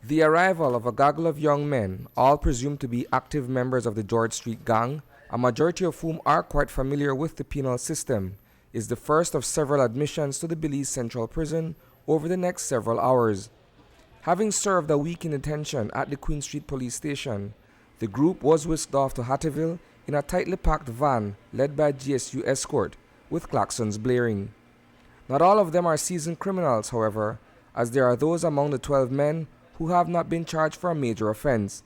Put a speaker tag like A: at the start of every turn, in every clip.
A: The arrival of a gaggle of young men, all presumed to be active members of the George Street gang, a majority of whom are quite familiar with the penal system, is the first of several admissions to the Belize Central Prison over the next several hours. Having served a week in detention at the Queen Street Police Station, the group was whisked off to Hattieville in a tightly packed van led by GSU escort, with klaxons blaring. Not all of them are seasoned criminals, however, as there are those among the 12 men who have not been charged for a major offense.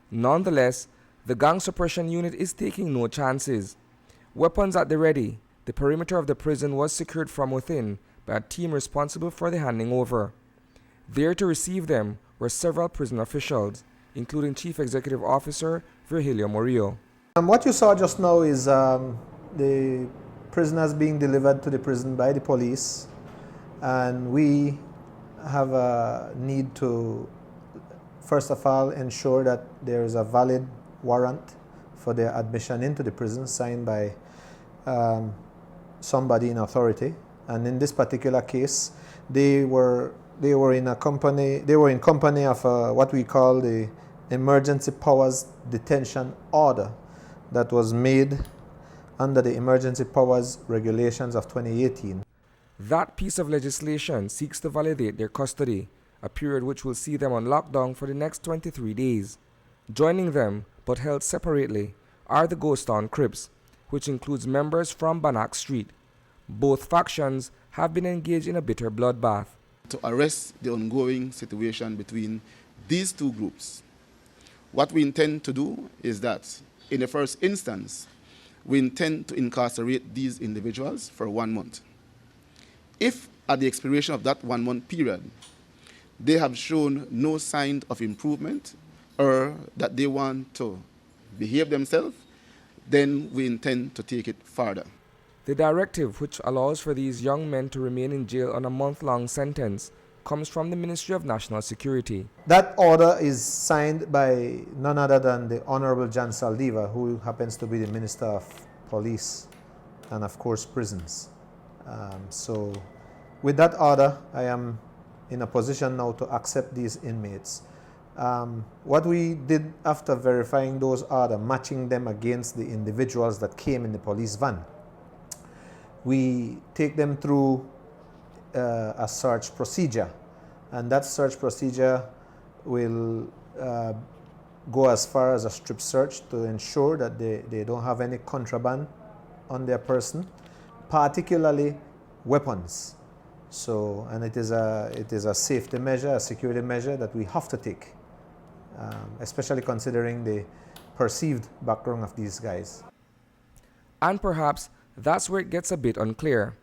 A: Nonetheless, the gang suppression unit is taking no chances. Weapons at the ready, the perimeter of the prison was secured from within by a team responsible for the handing over. There to receive them were several prison officials, including Chief Executive Officer Virgilio Murillo.
B: What you saw just now is the prisoners being delivered to the prison by the police, and we have a need to, first of all, ensure that there is a valid warrant for their admission into the prison signed by somebody in authority. And in this particular case, they were in company of what we call the emergency powers detention order that was made under the emergency powers regulations of 2018.
A: That piece of legislation seeks to validate their custody, a period which will see them on lockdown for the next 23 days. Joining them, but held separately, are the Ghost Town Crips, which includes members from Banak Street. Both factions have been engaged in a bitter bloodbath.
C: To arrest the ongoing situation between these two groups, what we intend to do is that, in the first instance, we intend to incarcerate these individuals for 1 month. If at the expiration of that 1 month period, they have shown no sign of improvement or that they want to behave themselves, then we intend to take it further.
A: The directive, which allows for these young men to remain in jail on a month-long sentence, comes from the Ministry of National Security.
B: That order is signed by none other than the Honorable Jan Saldiva, who happens to be the Minister of Police and, of course, Prisons. So with that order, I am in a position now to accept these inmates. What we did after verifying those orders, matching them against the individuals that came in the police van, we take them through a search procedure, and that search procedure will go as far as a strip search to ensure that they don't have any contraband on their person, particularly weapons. So, and it is a safety measure, a security measure that we have to take, especially considering the perceived background of these guys.
A: And perhaps that's where it gets a bit unclear.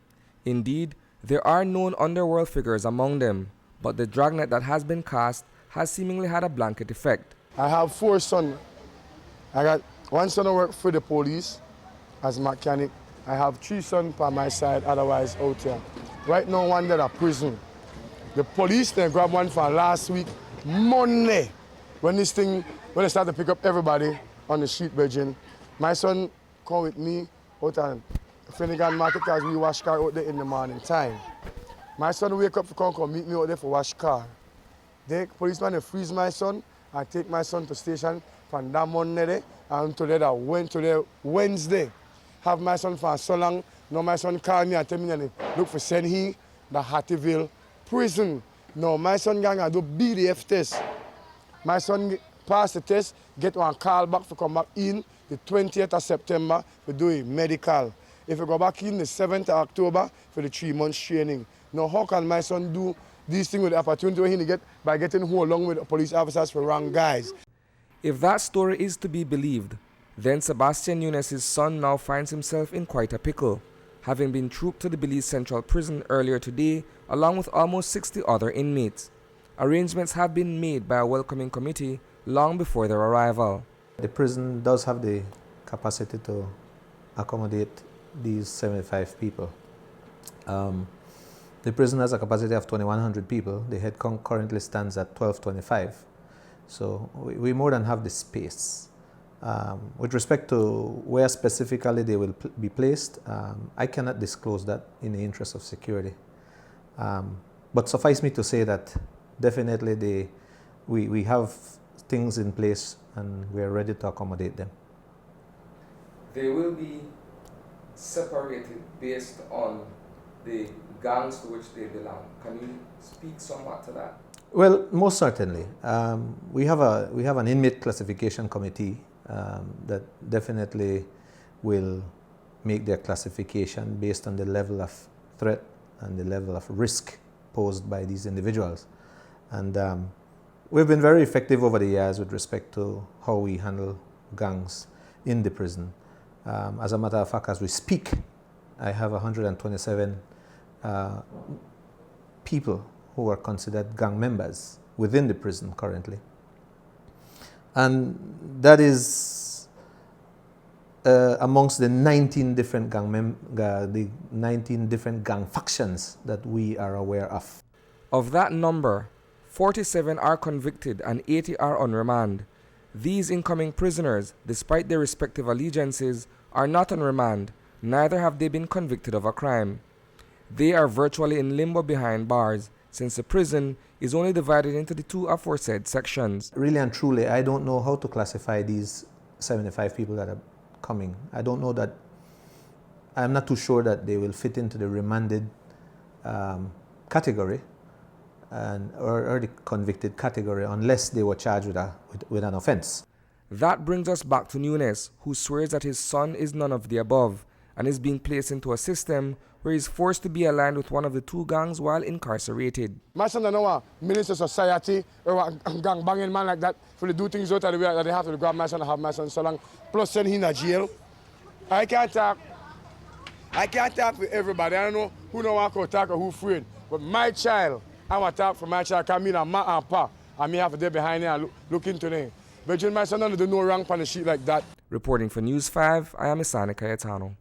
A: Indeed, there are known underworld figures among them, but the dragnet that has been cast has seemingly had a blanket effect.
D: I have 4 sons. I got 1 son who work for the police as mechanic. I have 3 sons by my side, otherwise out here. Right now, 1 at a prison. The police, they grabbed 1 for last week, Monday, when they start to pick up everybody on the street, Virgin. My son come with me out on Finnegan Market because we wash car out there in the morning time. My son wake up to come meet me out there for wash car. The policeman they freeze my son and take my son to station from that Monday there until they went to the Wednesday. Have my son for so long. Now my son call me and tell me that look for send him the Hattieville prison. Now my son gang do BDF test. My son pass the test, get 1 call back to come back in the 20th of September to do a medical. If you go back in the 7th of October for the 3 months training. Now how can my son do these things with the opportunity he get by getting who along with the police officers for wrong guys?
A: If that story is to be believed, then Sebastian Nunes' son now finds himself in quite a pickle, having been trooped to the Belize Central Prison earlier today along with almost 60 other inmates. Arrangements have been made by a welcoming committee long before their arrival.
B: The prison does have the capacity to accommodate these 75 people. The prison has a capacity of 2,100 people. The head count currently stands at 1,225. So we more than have the space. With respect to where specifically they will be placed, I cannot disclose that in the interest of security. But suffice me to say that definitely we have things in place and we're ready to accommodate them.
A: They will be separated based on the gangs to which they belong. Can you speak somewhat to that?
B: Well, most certainly. We have an inmate classification committee that definitely will make their classification based on the level of threat and the level of risk posed by these individuals. And we've been very effective over the years with respect to how we handle gangs in the prison. As a matter of fact, as we speak, I have 127 people who are considered gang members within the prison currently. And that is amongst the 19 different the 19 different gang factions that we are aware of.
A: Of that number, 47 are convicted and 80 are on remand. These incoming prisoners, despite their respective allegiances, are not on remand, neither have they been convicted of a crime. They are virtually in limbo behind bars, since the prison is only divided into the two aforesaid sections.
B: Really and truly, I don't know how to classify these 75 people that are coming. I don't know that, I'm not too sure that they will fit into the remanded category or the convicted category unless they were charged with an offense.
A: That brings us back to Nunes, who swears that his son is none of the above and is being placed into a system where he is forced to be aligned with one of the two gangs while incarcerated.
D: My son don't know a minister society or a gang banging man like that for to do things out of the way that they have to grab my son and have my son so long, plus send him to jail. I can't talk with everybody. I don't know who don't want to talk or who afraid. But my child, I want to talk for my child, because I am ma and pa, and me have to be behind there and look into them. But my son don't do no wrong on the sheet like that.
A: Reporting for News 5, I am Isani Cayetano.